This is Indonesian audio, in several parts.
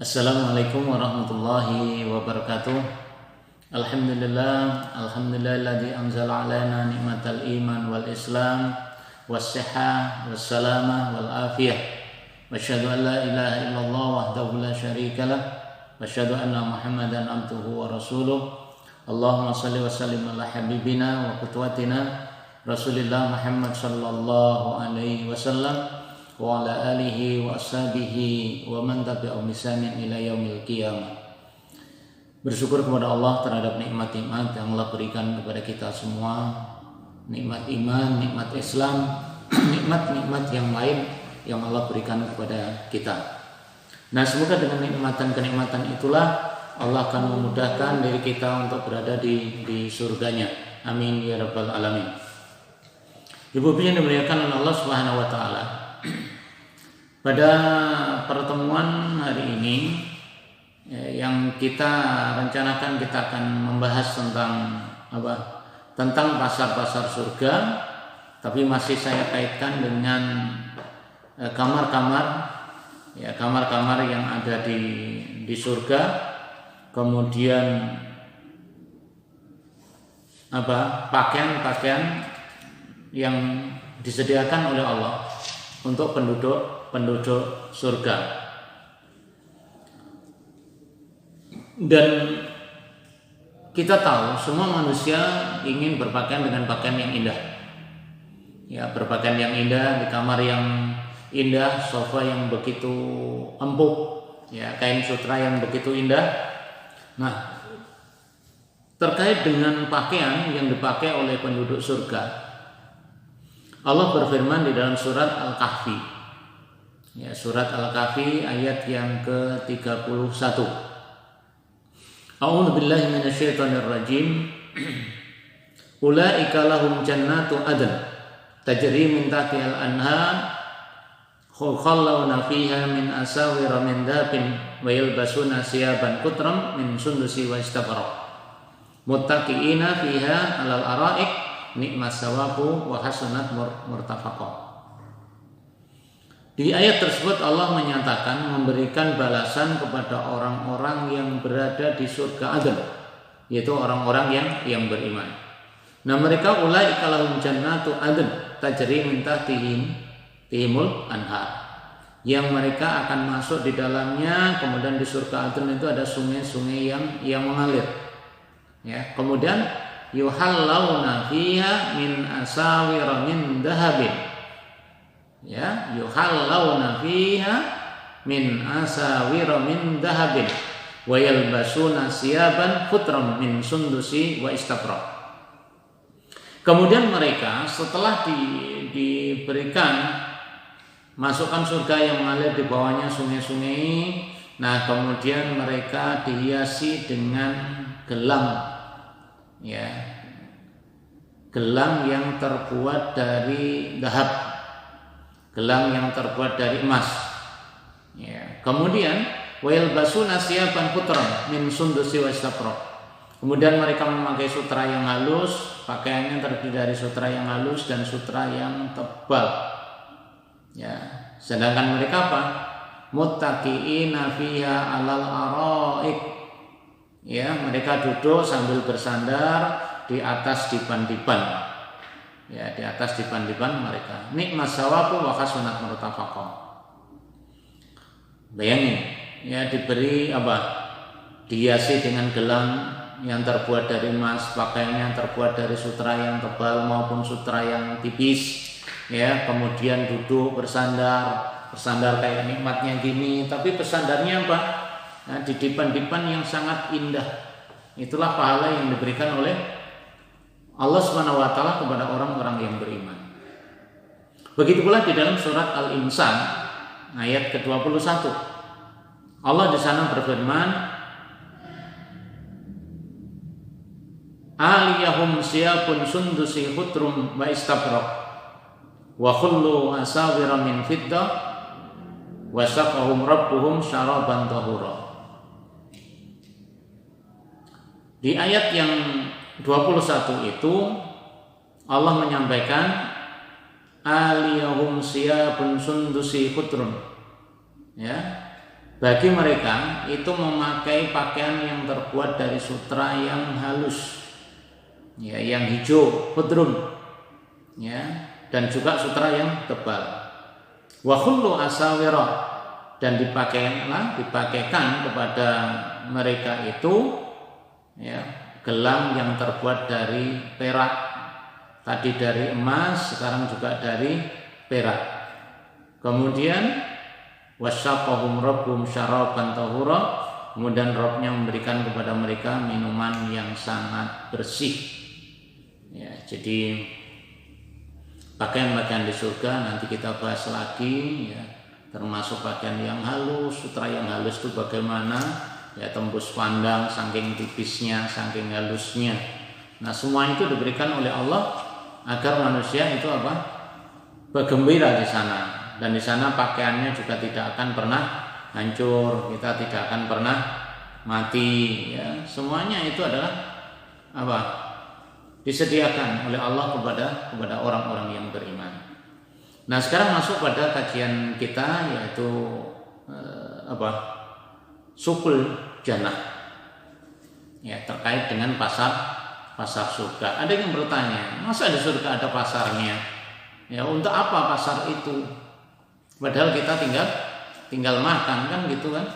Assalamualaikum warahmatullahi wabarakatuh. Alhamdulillahilladzi anzala alaina ni'matal iman wal islam was-sihah was-salamah wal afiyah. Wa asyhadu an la ilaha illallah wahdahu la syarikalah wa asyhadu anna Muhammadan abduhu wa rasuluh. Allahumma shalli wa sallim ala habibina wa qudwatina Rasulillah Muhammad sallallahu alaihi wasallam wa ala alihi wa ashabihi wa man tabi'ahum bi ihsanin ila yaumil qiyamah. Bersyukur kepada Allah terhadap nikmat-nikmat yang Allah berikan kepada kita semua, nikmat iman, nikmat Islam, nikmat-nikmat yang lain yang Allah berikan kepada kita. Nah, semoga dengan kenikmatan itulah Allah akan memudahkan diri kita untuk berada di surganya. Amin ya rabbal alamin. Ibu yang dimuliakan oleh Allah Subhanahu wa taala. Pada pertemuan hari ini yang kita rencanakan, kita akan membahas tentang apa? Tentang pasar-pasar surga, tapi masih saya kaitkan dengan kamar-kamar yang ada di surga, kemudian pakaian-pakaian yang disediakan oleh Allah untuk penduduk surga. Dan kita tahu semua manusia ingin berpakaian dengan pakaian yang indah. Ya, berpakaian yang indah, di kamar yang indah, sofa yang begitu empuk, ya, kain sutra yang begitu indah. Nah, terkait dengan pakaian yang dipakai oleh penduduk surga, Allah berfirman di dalam surat Al-Kahfi. Ya, surat Al-Kahfi ayat yang ke-31. A'udzu billahi minasyaitonir rajim. Ulaika lahum jannatu adn tajri min tahtihal anhar khallawna fiha min asawira min dhabin wa yalbasuna siyaban kutram min sundusi wa istabrak muttaqiina fiha 'alal ara'ik ni'mas sawabu wa hasunat murtafaqah. Di ayat tersebut Allah menyatakan memberikan balasan kepada orang-orang yang berada di surga Aden, yaitu orang-orang yang beriman. Nah, mereka ulaika lahum jannatu adn tajri min tahtihimul anhar, yang mereka akan masuk di dalamnya. Kemudian di surga Aden itu ada sungai-sungai yang mengalir. Ya, kemudian yuhallawna fiha min asawira min dahabin. Ya, yuhallawna fiha min asawira min dahabin wa yalbasuna siyaban khutram min sundusi wa istabrak. Kemudian mereka setelah diberikan masukkan surga yang mengalir di bawahnya sungai-sungai, nah kemudian mereka dihiasi dengan gelang, ya, gelang yang terbuat dari dahab, gelang yang terbuat dari emas. Ya. Kemudian wail basuna siyaban putran min sundusi wa istabrak. Kemudian mereka memakai sutra yang halus, pakaiannya terdiri dari sutra yang halus dan sutra yang tebal. Ya. Sedangkan mereka apa? Muttaqiina fiha 'alal ara'ik. Ya, mereka duduk sambil bersandar di atas dipan-dipan. Ya, di atas dipan-dipan mereka. Nikmas sawabu wa hasunat murtafaqah. Bayangin, ya, diberi dihiasi dengan gelang yang terbuat dari emas, pakaiannya yang terbuat dari sutra yang tebal maupun sutra yang tipis. Ya, kemudian duduk bersandar kayak nikmatnya gini, tapi bersandarnya apa? Nah, di dipan-dipan yang sangat indah. Itulah pahala yang diberikan oleh Allah Subhanahu wa taala kepada orang-orang yang beriman. Begitu pula di dalam surat Al-Insan ayat ke-21. Allah di sana berfirman, aliyahum siyabun sundusi khutrum wa istabrak wa khullu asawira min fiddah wa saqahum rabbuhum syaraban tahura. Di ayat yang 21 itu Allah menyampaikan aliyahum siyabun sundusi khutrum, ya, bagi mereka itu memakai pakaian yang terbuat dari sutra yang halus, ya, yang hijau khudrun, ya, dan juga sutra yang tebal. Wa khullu asawira, dan dipakaikan kepada mereka itu, ya, gelang yang terbuat dari perak. Tadi dari emas, sekarang juga dari perak. Kemudian wasyaqahum rabbuhum syaraban tahura, kemudian Rabbnya memberikan kepada mereka minuman yang sangat bersih. Ya, jadi pakaian-pakaian di surga nanti kita bahas lagi, ya, termasuk pakaian yang halus, sutra yang halus itu bagaimana, ya, tembus pandang saking tipisnya, saking halusnya. Nah, semua itu diberikan oleh Allah agar manusia itu apa? Bergembira di sana, dan di sana pakaiannya juga tidak akan pernah hancur, kita tidak akan pernah mati, ya. Semuanya itu adalah apa? Disediakan oleh Allah kepada orang-orang yang beriman. Nah, sekarang masuk pada kajian kita, yaitu sukul jannah, ya, terkait dengan pasar surga. Ada yang bertanya, masa di surga ada pasarnya? Ya, untuk apa pasar itu? Padahal kita tinggal makan, kan gitu kan?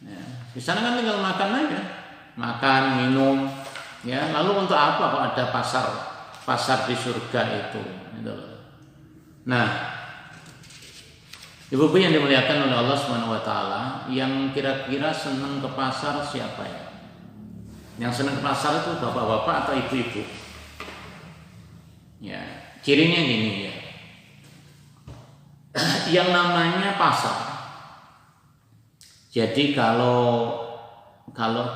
Ya, di sana kan tinggal makan aja, makan, minum, ya. Lalu untuk apa kok ada pasar di surga itu? Gitu. Nah, ibu-ibu yang dimuliakan oleh Allah Subhanahu wa taala, yang kira-kira senang ke pasar siapa ya? Yang senang ke pasar itu bapak-bapak atau ibu-ibu? Ya, cirinya gini, ya. Yang namanya pasar. Jadi kalau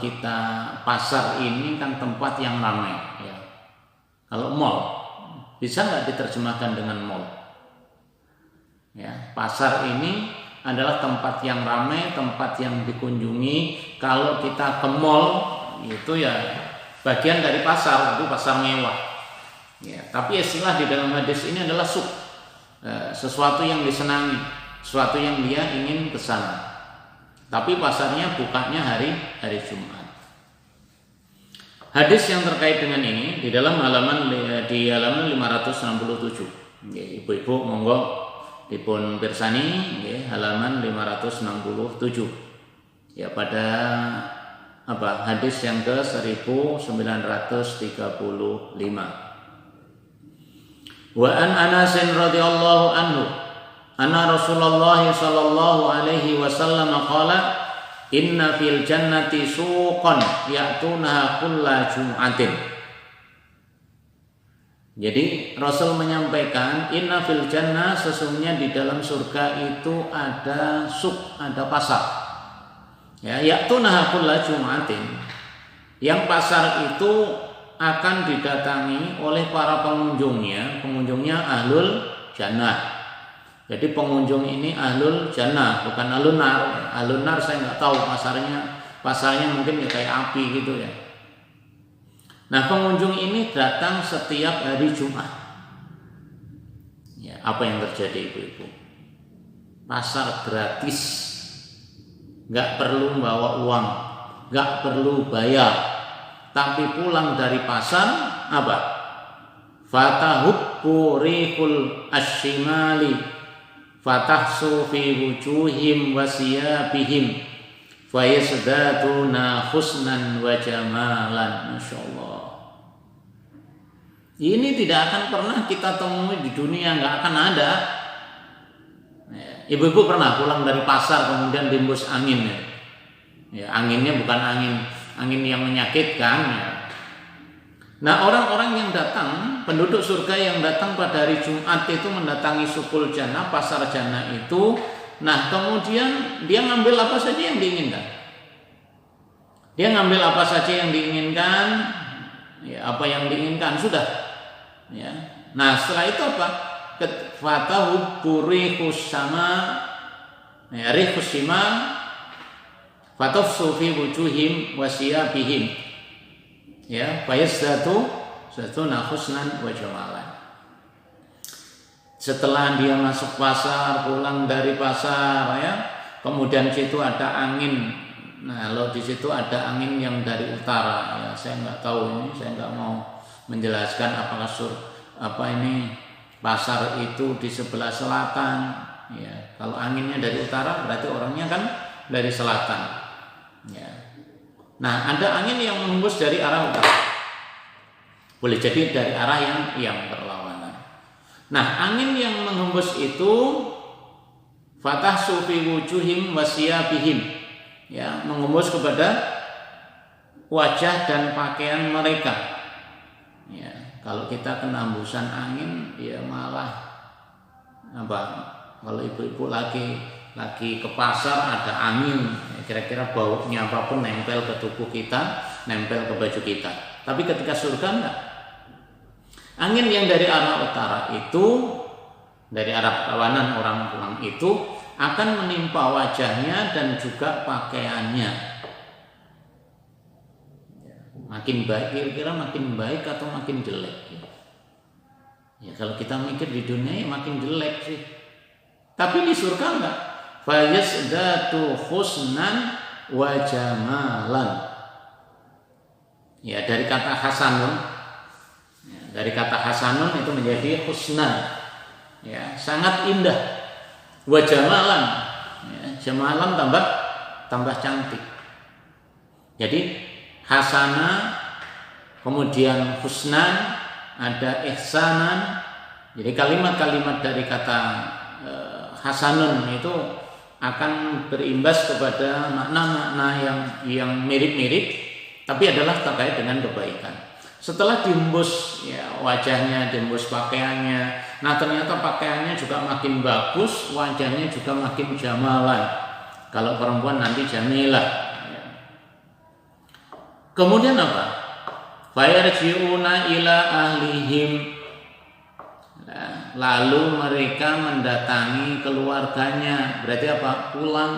kita pasar ini kan tempat yang ramai, ya. Kalau mall, bisa nggak diterjemahkan dengan mall? Ya, pasar ini adalah tempat yang ramai, tempat yang dikunjungi. Kalau kita ke mall, itu ya bagian dari pasar, itu pasar mewah. Ya, tapi istilah di dalam hadis ini adalah suk, sesuatu yang disenangi, sesuatu yang dia ingin ke sana. Tapi pasarnya bukanya hari Jumat. Hadis yang terkait dengan ini di halaman 567. Ya, ibu-ibu monggo dipun pirsani, ya, halaman 567. Ya, pada hadis yang ke 1935. Wa an Anas radhiyallahu anhu anna Rasulullah sallallahu alaihi wasallam qala inna fil jannati suqan ya'tunaha kulla jum'atin. Jadi Rasul menyampaikan inna fil jannah, sesungguhnya di dalam surga itu ada suq, ada pasar. Ya, ya'tunaha kulla jum'atin. Yang pasar itu akan didatangi oleh para pengunjungnya ahlul jannah. Jadi pengunjung ini ahlul jannah, bukan ahlun nar. Ahlun nar saya nggak tahu pasarnya mungkin ya kayak api gitu ya. Nah, pengunjung ini datang setiap hari Jumat. Ya, apa yang terjadi ibu-ibu? Pasar gratis, nggak perlu bawa uang, nggak perlu bayar. Tapi pulang dari pasar apa? Fatahubbu rihul asyimali fatahsu fi wujuhim wa siyabihim fayasdatuna husnan wa jamalan. Masyaallah. Ini tidak akan pernah kita temui di dunia, nggak akan ada. Ibu-ibu pernah pulang dari pasar kemudian diembus angin, ya? Ya, anginnya bukan angin yang menyakitkan, ya. Nah, orang-orang yang datang, penduduk surga yang datang pada hari Jumat itu mendatangi sukul jannah, pasar jannah itu. Nah, kemudian dia ngambil apa saja yang diinginkan. Dia ngambil apa saja yang diinginkan, ya, apa yang diinginkan sudah. Ya. Nah, setelah itu apa? Fatahu burihus sama, ya, rihus sima, fatufsu fi wujuhim wasiyabihim, ya, fayazdaduna husnan wa jamalan. Setelah dia masuk pasar, pulang dari pasar, ya, kemudian situ ada angin. Nah, kalau di situ ada angin yang dari utara, ya saya nggak tahu ini, saya nggak mau menjelaskan apakah pasar itu di sebelah selatan. Ya, kalau anginnya dari utara berarti orangnya kan dari selatan. Ya. Nah, ada angin yang menghembus dari arah utara. Boleh jadi dari arah yang berlawanan. Nah, angin yang menghembus itu fatah sufi wujuhim wasiyabihim, ya, menghembus kepada wajah dan pakaian mereka. Ya, kalau kita kena hembusan angin, ya malah kalau ibu-ibu lagi ke pasar ada angin, ya, kira-kira baunya apapun nempel ke tubuh kita, nempel ke baju kita. Tapi ketika surga enggak. Angin yang dari arah utara itu, dari arah berlawanan orang pulang itu akan menimpa wajahnya dan juga pakaiannya. Makin baik, kira-kira makin baik atau makin jelek? Ya kalau kita mikir di dunia ya makin jelek sih. Tapi di surga enggak. Fayazdatu husnan wa jamalan. Ya dari kata hasanun. Ya, dari kata hasanun itu menjadi husnan. Ya, sangat indah. Wa jamalan. Ya, jamalan tambah cantik. Jadi hasanah, kemudian husnan, ada ihsanan. Jadi kalimat-kalimat dari kata hasanun itu akan berimbas kepada makna-makna yang mirip-mirip, tapi adalah terkait dengan kebaikan. Setelah diembus ya wajahnya, diembus pakaiannya, nah ternyata pakaiannya juga makin bagus, wajahnya juga makin jamalan. Kalau perempuan nanti jamilah. Ya. Kemudian apa? Fayarji'una ila ahlihim. Nah, lalu mereka mendatangi keluarganya. Berarti apa? Pulang.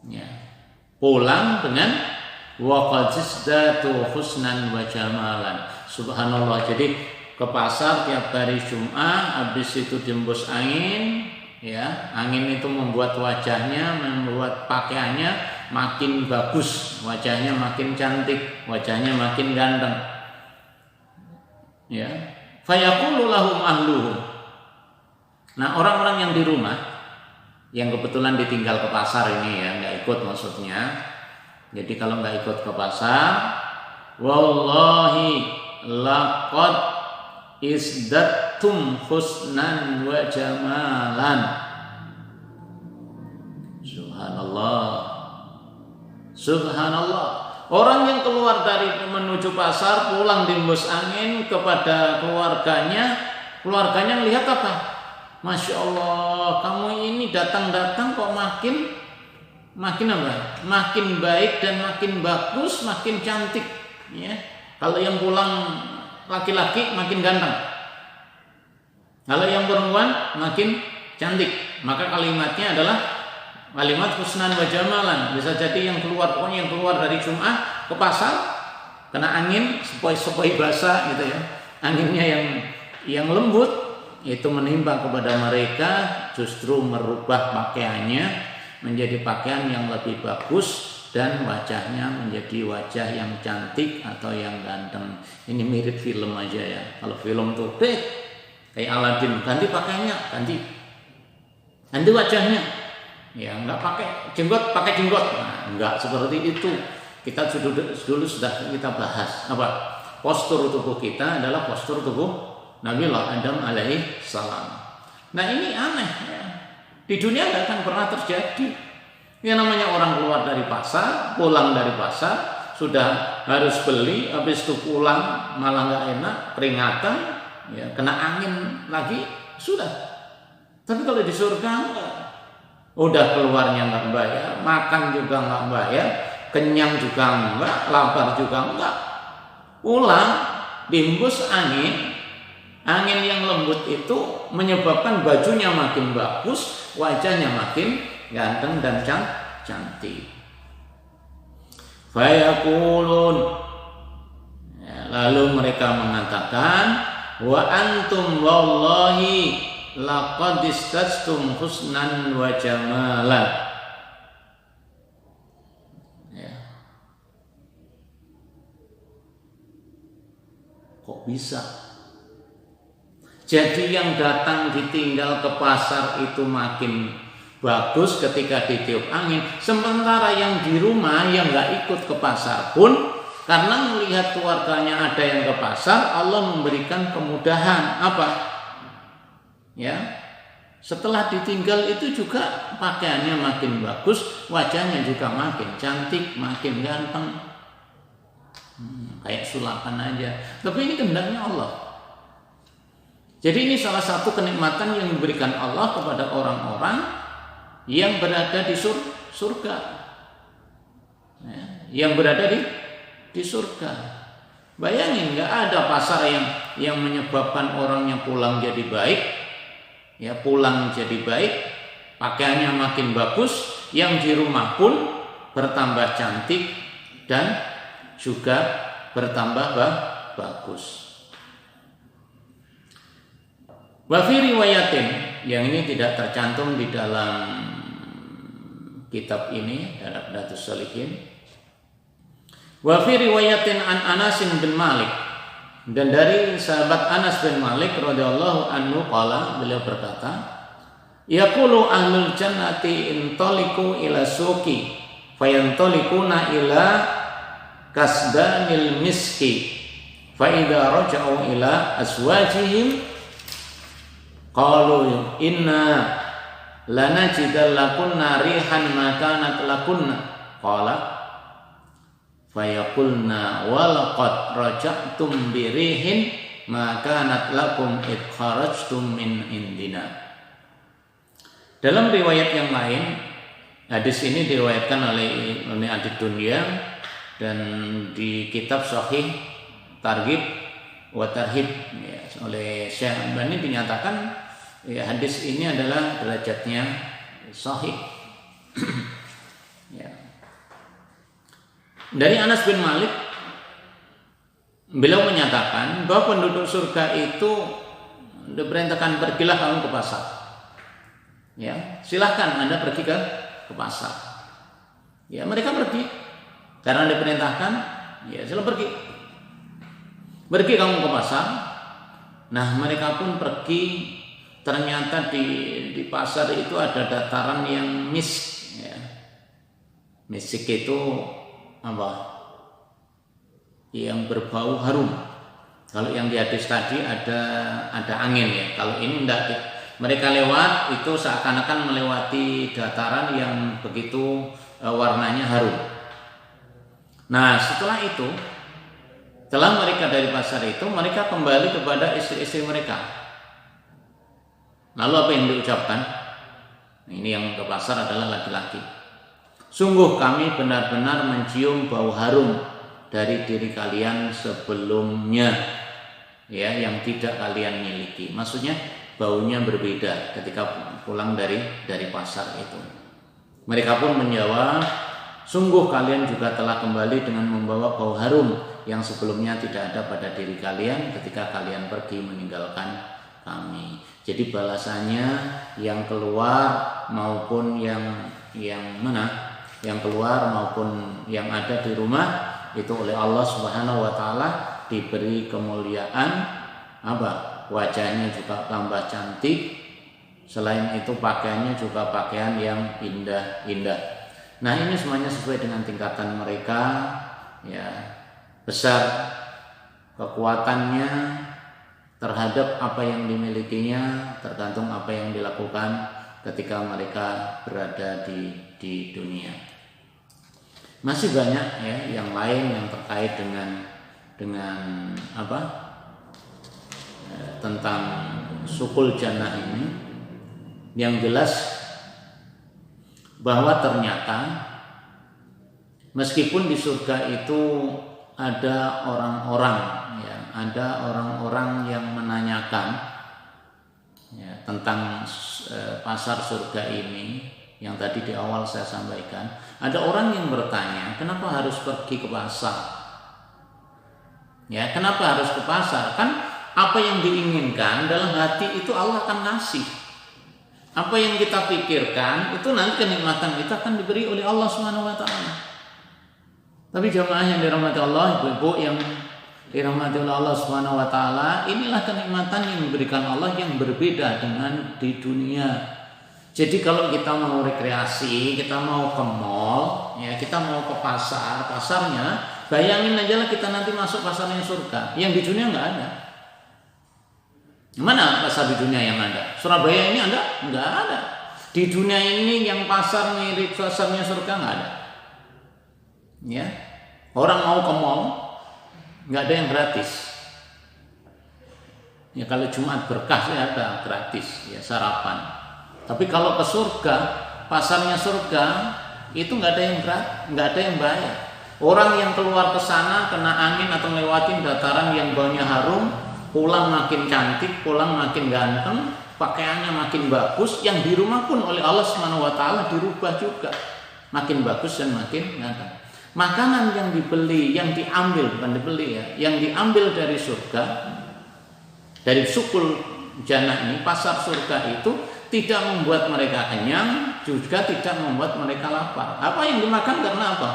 Ya. Pulang dengan wa qad izdatu husnan wa jamalan. Subhanallah. Jadi ke pasar tiap hari Jumat, habis itu diembus angin, ya. Angin itu membuat wajahnya, membuat pakaiannya makin bagus, wajahnya makin cantik, wajahnya makin ganteng. Ya. Fayaqulu lahum ahluhum. Nah, orang-orang yang di rumah yang kebetulan ditinggal ke pasar ini ya, enggak ikut maksudnya. Jadi kalau nggak ikut ke pasar, wallahi laqad izdattum husnan wa jamalan. Subhanallah. Subhanallah. Orang yang keluar dari menuju pasar, pulang diembus angin kepada keluarganya melihat apa? Masya Allah, kamu ini datang-datang kok makin apa? Makin baik dan makin bagus, makin cantik. Ya. Kalau yang pulang laki-laki makin ganteng. Kalau yang perempuan makin cantik. Maka kalimatnya adalah kalimat husnan wa jamalan. Bisa jadi yang keluar dari Jumat ke pasar kena angin sepoi-sepoi basah gitu ya. Anginnya yang lembut itu menimpa kepada mereka, justru merubah pakaiannya menjadi pakaian yang lebih bagus dan wajahnya menjadi wajah yang cantik atau yang ganteng. Ini mirip film aja ya. Kalau film tuh kayak Aladin, ganti pakaiannya, ganti wajahnya. Ya nggak pakai jenggot, pakai jenggot. Nah, nggak seperti itu. Kita dulu sudah kita bahas apa? Postur tubuh kita adalah postur tubuh Nabiullah Adam alaihi salam. Nah ini aneh ya. Di dunia nggak akan pernah terjadi. Yang namanya orang keluar dari pasar, pulang dari pasar, sudah harus beli, habis itu pulang malah nggak enak, peringatan, ya kena angin lagi, sudah. Tapi kalau di surga enggak. Udah keluarnya nggak bayar, makan juga nggak bayar, kenyang juga enggak, lapar juga enggak. Pulang, diembus angin yang lembut itu menyebabkan bajunya makin bagus, wajahnya makin ganteng dan cantik. Fayaqulun, ya, lalu mereka mengatakan, wa antum wallahi laqad istastum husnan wa jamalan. Ya. Kok bisa? Jadi yang datang ditinggal ke pasar itu makin bagus ketika ditiup angin, sementara yang di rumah yang nggak ikut ke pasar pun karena melihat keluarganya ada yang ke pasar, Allah memberikan kemudahan. Apa? Ya, setelah ditinggal itu juga pakaiannya makin bagus, wajahnya juga makin cantik, makin ganteng, kayak sulapan aja. Tapi ini kehendaknya Allah. Jadi ini salah satu kenikmatan yang diberikan Allah kepada orang-orang yang berada di surga, ya, yang berada di surga. Bayangin, nggak ada pasar yang menyebabkan orangnya pulang jadi baik, ya pulang jadi baik, pakaiannya makin bagus, yang di rumah pun bertambah cantik dan juga bertambah bagus. Wa fi riwayatin, yang ini tidak tercantum di dalam kitab ini, dalam Riyadhus Shalihin. Wa fi riwayatin an Anas bin Malik, dan dari sahabat Anas bin Malik radhiyallahu anhu qala, beliau berkata, yaqulu ahlul jannati intaliqu ila suqi fayantalikuna ila kasdanil miski fa idza raja'u ila azwajihim qalu inna lanajidallakunna rihan ma kanat lakunna qala fayaqulna walaqad raja'tum birihin ma kanat lakum id kharajtum min indina. Dalam riwayat yang lain, hadis ini diriwayatkan oleh Adid Dunya, dan di kitab Sahih Targhib wa Tarhib, ya, oleh Syekh Albani dinyatakan ya, hadis ini adalah derajatnya sahih. Ya. Dari Anas bin Malik, beliau menyatakan bahwa penduduk surga itu diperintahkan, pergilah kamu ke pasar. Ya, silahkan Anda pergi ke pasar. Ya, mereka pergi karena diperintahkan. Ya, silahkan pergi. Pergi kamu ke pasar. Nah, mereka pun pergi. Ternyata di pasar itu ada dataran yang misik, ya. Misik itu apa? Yang berbau harum. Kalau yang di hadis tadi ada angin, ya. Kalau ini enggak, mereka lewat itu seakan-akan melewati dataran yang begitu warnanya harum. Nah, setelah itu, setelah mereka dari pasar itu, mereka kembali kepada istri-istri mereka. Lalu apa yang diucapkan? Ini yang ke pasar adalah laki-laki. Sungguh kami benar-benar mencium bau harum dari diri kalian sebelumnya, ya, yang tidak kalian miliki. Maksudnya baunya berbeda ketika pulang dari pasar itu. Mereka pun menjawab, sungguh kalian juga telah kembali dengan membawa bau harum yang sebelumnya tidak ada pada diri kalian ketika kalian pergi meninggalkan kami. Jadi balasannya yang keluar maupun yang mana, yang keluar maupun yang ada di rumah itu oleh Allah Subhanahu wa taala diberi kemuliaan, apa? Wajahnya juga tambah cantik. Selain itu pakaiannya juga pakaian yang indah-indah. Nah, ini semuanya sesuai dengan tingkatan mereka, ya. Besar kekuatannya terhadap apa yang dimilikinya, tergantung apa yang dilakukan ketika mereka berada di dunia. Masih banyak, ya, yang lain yang terkait dengan apa? Tentang sukul jannah ini. Yang jelas bahwa ternyata meskipun di surga itu ada orang-orang, ya, ada orang-orang yang menanyakan, ya, tentang pasar surga ini yang tadi di awal saya sampaikan. Ada orang yang bertanya, kenapa harus pergi ke pasar? Ya, kenapa harus ke pasar? Kan apa yang diinginkan dalam hati itu Allah akan ngasih. Apa yang kita pikirkan itu nanti kenikmatan itu akan diberi oleh Allah Subhanahu wa taala. Tapi jemaah yang dirahmati Allah, ibu-ibu yang dirahmati oleh Allah Subhanahu wa taala, inilah kenikmatan yang diberikan Allah yang berbeda dengan di dunia. Jadi kalau kita mau rekreasi, kita mau ke mall, ya kita mau ke pasar, pasarnya, bayangin aja lah kita nanti masuk pasarnya surga. Yang di dunia nggak ada. Mana pasar di dunia yang ada? Surabaya ini ada? Nggak ada. Di dunia ini yang pasar mirip pasarnya surga nggak ada. Ya, orang mau ke mall, nggak ada yang gratis. Ya kalau Jumat berkah sih ada gratis, ya sarapan. Tapi kalau ke surga, pasarnya surga itu nggak ada yang bayar. Orang yang keluar ke sana kena angin atau lewatin dataran yang baunya harum, pulang makin cantik, pulang makin ganteng, pakaiannya makin bagus. Yang di rumah pun oleh Allah Subhanahu wa taala dirubah juga, makin bagus dan makin ganteng. Makanan yang dibeli, yang diambil bukan dibeli ya, yang diambil dari surga, dari sukul jannah ini, pasar surga itu tidak membuat mereka kenyang, juga tidak membuat mereka lapar. Apa yang dimakan karena apa?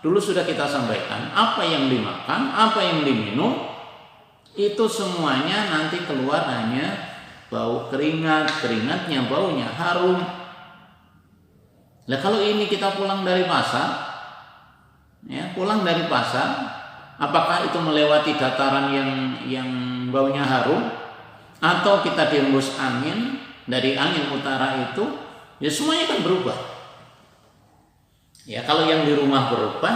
Dulu sudah kita sampaikan, apa yang dimakan, apa yang diminum, itu semuanya nanti keluar hanya bau keringat, keringatnya baunya harum. Nah kalau ini kita pulang dari pasar, ya pulang dari pasar, apakah itu melewati dataran yang baunya harum, atau kita dihembus angin dari angin utara itu, ya semuanya kan berubah. Ya kalau yang di rumah berubah,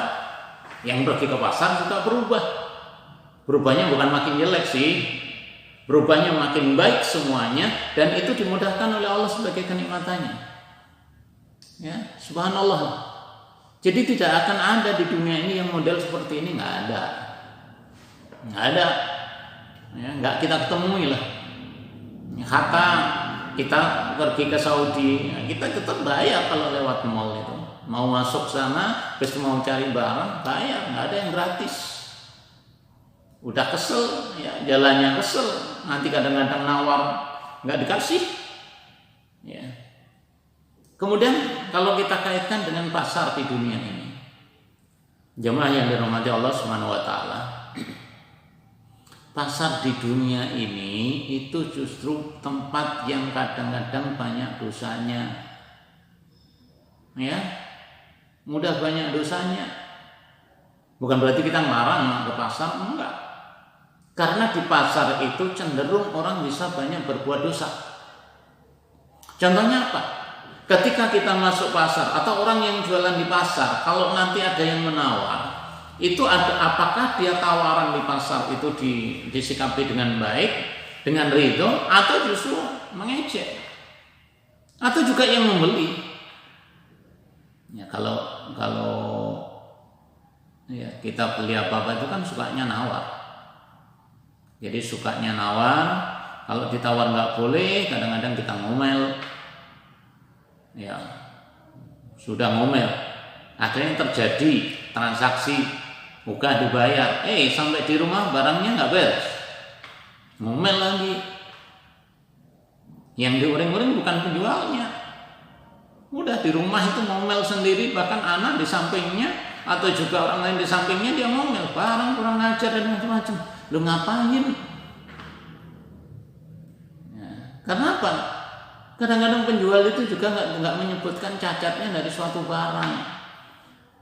yang pergi ke pasar juga berubah. Berubahnya bukan makin jelek sih, berubahnya makin baik semuanya, dan itu dimudahkan oleh Allah sebagai kenikmatannya. Ya, subhanallah. Jadi tidak akan ada di dunia ini yang model seperti ini, nggak ada, ya, nggak kita ketemui lah. Kata kita pergi ke Saudi, kita tetap bayar kalau lewat mall itu. Mau masuk sana, terus mau cari barang, bayar, nggak ada yang gratis. Udah kesel, ya jalannya kesel, nanti kadang-kadang nawar nggak dikasih. Ya. Kemudian kalau kita kaitkan dengan pasar di dunia ini, jemaah yang dirahmati Allah Subhanahu wa taala, pasar di dunia ini itu justru tempat yang kadang-kadang banyak dosanya. Ya. Mudah banyak dosanya. Bukan berarti kita ngelarang ke pasar, enggak. Karena di pasar itu cenderung orang bisa banyak berbuat dosa. Contohnya apa? Ketika kita masuk pasar atau orang yang jualan di pasar, kalau nanti ada yang menawar, itu ada, apakah dia tawaran di pasar itu disikapi dengan baik, dengan ridho, atau justru mengejek, atau juga yang membeli. Ya kalau ya kita beli apa itu kan sukanya nawar. Jadi sukanya nawar, kalau ditawar nggak boleh, kadang-kadang kita ngomel. Ya sudah ngomel, akhirnya terjadi transaksi bukan dibayar, sampai di rumah barangnya nggak beres, ngomel lagi. Yang diuring-uring bukan penjualnya, udah di rumah itu ngomel sendiri, bahkan anak di sampingnya atau juga orang lain di sampingnya dia ngomel, barang kurang ajar dan macam-macam. Lu ngapain? Ya, karena apa? Kadang-kadang penjual itu juga nggak menyebutkan cacatnya dari suatu barang.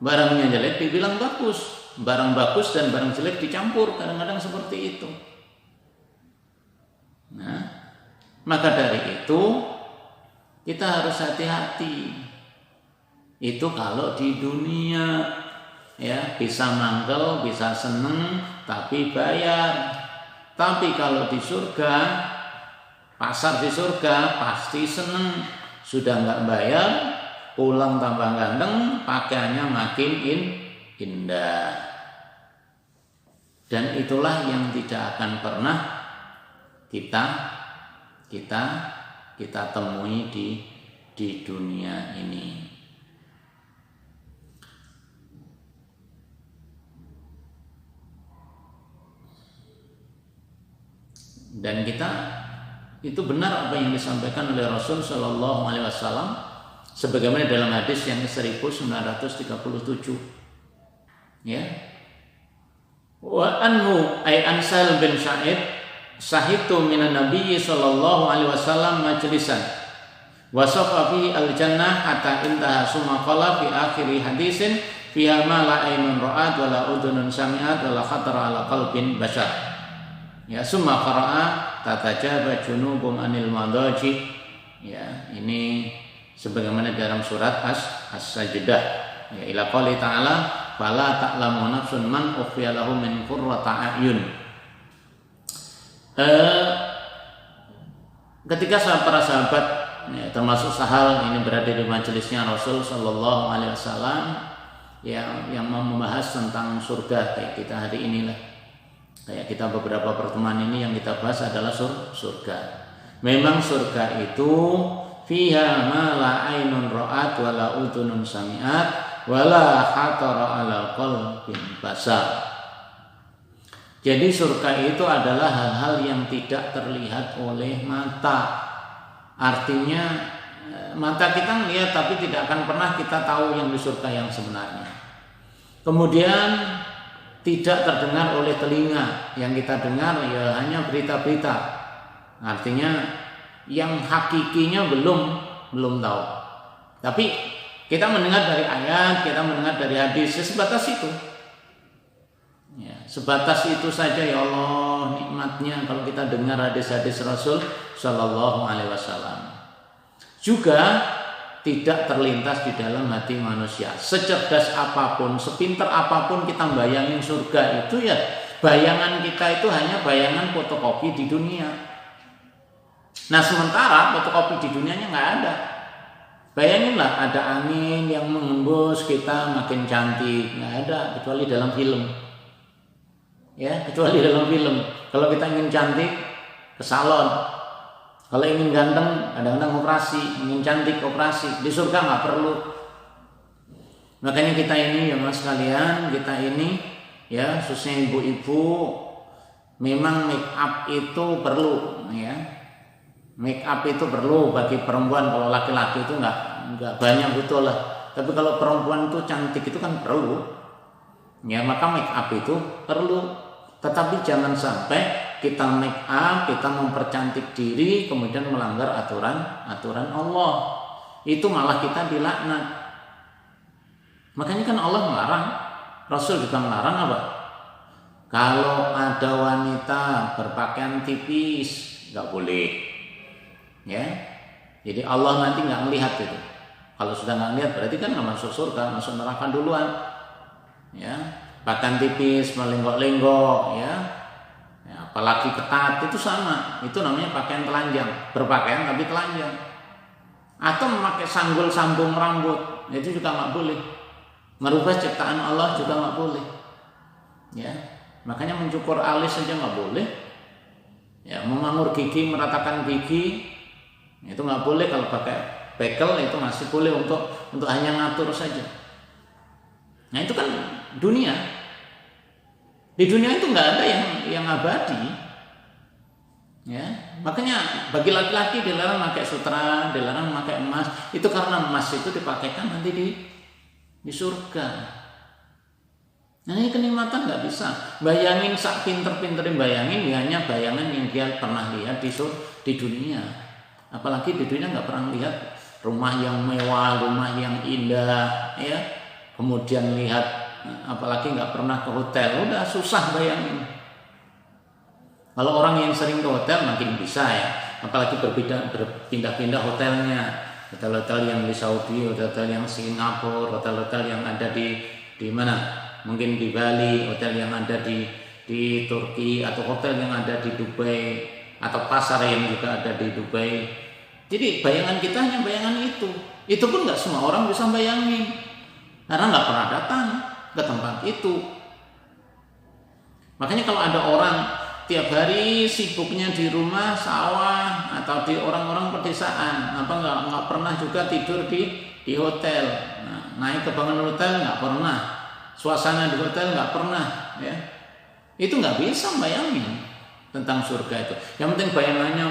Barangnya jelek dibilang bagus, barang bagus dan barang jelek dicampur, kadang-kadang seperti itu. Nah, maka dari itu kita harus hati-hati. Itu kalau di dunia, ya bisa mangkel, bisa seneng, tapi bayar. Tapi kalau di surga, pasar di surga pasti seneng, sudah nggak bayar, pulang tambah ganteng, pakaiannya makin indah. Dan itulah yang tidak akan pernah kita temui di dunia ini. Dan kita itu benar apa yang disampaikan oleh Rasul Shallallahu Alaihi Wasallam sebagaimana dalam hadis yang 1937. Ya. Wa anhu ay Ansal bin Sa'id sahitu minan nabiyyi sallallahu alaihi wasallam majlisan wasafa fi al-jannah hatta intaha summa qala fi akhiri hadisin fiha ma la ainun ra'at wa la udhunun sami'at wa la khatara ala qalbin bashar. Ya, summa qara'a tatajaba junubum anil madaji. Ya, ini sebagaimana dalam surat As-Sajdah. Ya, ila qouli ta'ala fala ta'lamu nafsun man ukhfiya lahum min qurrati a'yun. Ketika para sahabat, ya, termasuk Sahal ini berada di majelisnya Rasul Shallallahu Alaihi Wasallam yang membahas tentang surga kayak kita hari inilah, kayak kita beberapa pertemuan ini yang kita bahas adalah surga. Memang surga itu fiha ma la ainun ra'at wa la udhunun sami'at wala khatara ala qalbin basar. Jadi surga itu adalah hal-hal yang tidak terlihat oleh mata. Artinya mata kita melihat tapi tidak akan pernah kita tahu yang di surga yang sebenarnya. Kemudian tidak terdengar oleh telinga, yang kita dengar ya hanya berita-berita. Artinya yang hakikinya belum tahu. Tapi kita mendengar dari ayat, kita mendengar dari hadis, sebatas itu. Ya, sebatas itu saja ya Allah nikmatnya kalau kita dengar hadis-hadis Rasul Shallallahu Alaihi Wasallam. Juga tidak terlintas di dalam hati manusia. Secerdas apapun, sepintar apapun kita bayangin surga itu, ya bayangan kita itu hanya bayangan fotokopi di dunia. Nah sementara fotokopi di dunianya nggak ada. Bayanginlah ada angin yang mengembus kita makin cantik, nggak ada kecuali dalam film. Ya, kecuali dalam film. Kalau kita ingin cantik ke salon, kalau ingin ganteng kadang-kadang operasi, ingin cantik operasi. Di surga nggak perlu. Makanya kita ini ya mas sekalian, kita ini ya khususnya ibu-ibu memang make up itu perlu ya. Make up itu perlu bagi perempuan. Kalau laki-laki itu nggak banyak betul lah. Tapi kalau perempuan itu cantik itu kan perlu. Ya maka make up itu perlu. Tetapi jangan sampai kita make up, kita mempercantik diri, kemudian melanggar aturan Allah. Itu malah kita dilaknat. Makanya kan Allah melarang, Rasul juga melarang apa? Kalau ada wanita berpakaian tipis, nggak boleh. Ya, jadi Allah nanti nggak melihat itu. Kalau sudah nggak melihat, berarti kan nggak masuk surga, masuk neraka duluan. Ya. Pakaian tipis, melenggok-lenggok, ya, apalagi ketat itu sama, itu namanya pakaian telanjang, berpakaian tapi telanjang. Atau memakai sanggul sambung rambut, itu juga nggak boleh. Merubah ciptaan Allah juga nggak boleh. Ya, makanya mencukur alis saja nggak boleh. Ya, mengamur gigi, meratakan gigi, itu nggak boleh. Kalau pakai bekel itu masih boleh untuk hanya ngatur saja. Nah itu kan dunia. Di dunia itu nggak ada yang abadi. Ya, makanya bagi laki-laki dilarang pakai sutra, dilarang pakai emas. Itu karena emas itu dipakaikan nanti di surga. Nah ini kenikmatan nggak bisa. Bayangin sak pinter-pinterin bayangin, hanya bayangan yang dia pernah lihat di dunia. Apalagi di dunia nggak pernah lihat rumah yang mewah, rumah yang indah, ya. Kemudian lihat, apalagi nggak pernah ke hotel, udah susah bayangin. Kalau orang yang sering ke hotel makin bisa ya, apalagi berpindah-pindah hotelnya, hotel-hotel yang di Saudi, hotel-hotel yang Singapura, hotel-hotel yang ada di mana? Mungkin di Bali, hotel yang ada di Turki, atau hotel yang ada di Dubai, atau pasar yang juga ada di Dubai. Jadi bayangan kita hanya bayangan itu. Itu pun nggak semua orang bisa bayangin. Karena nggak pernah datang ke tempat itu. Makanya kalau ada orang tiap hari sibuknya di rumah, sawah, atau di orang-orang pedesaan, nggak pernah juga tidur di hotel. Nah, naik ke bangunan hotel nggak pernah, suasana di hotel nggak pernah, ya. Itu nggak bisa bayangin. tentang surga itu. Yang penting bayangannya,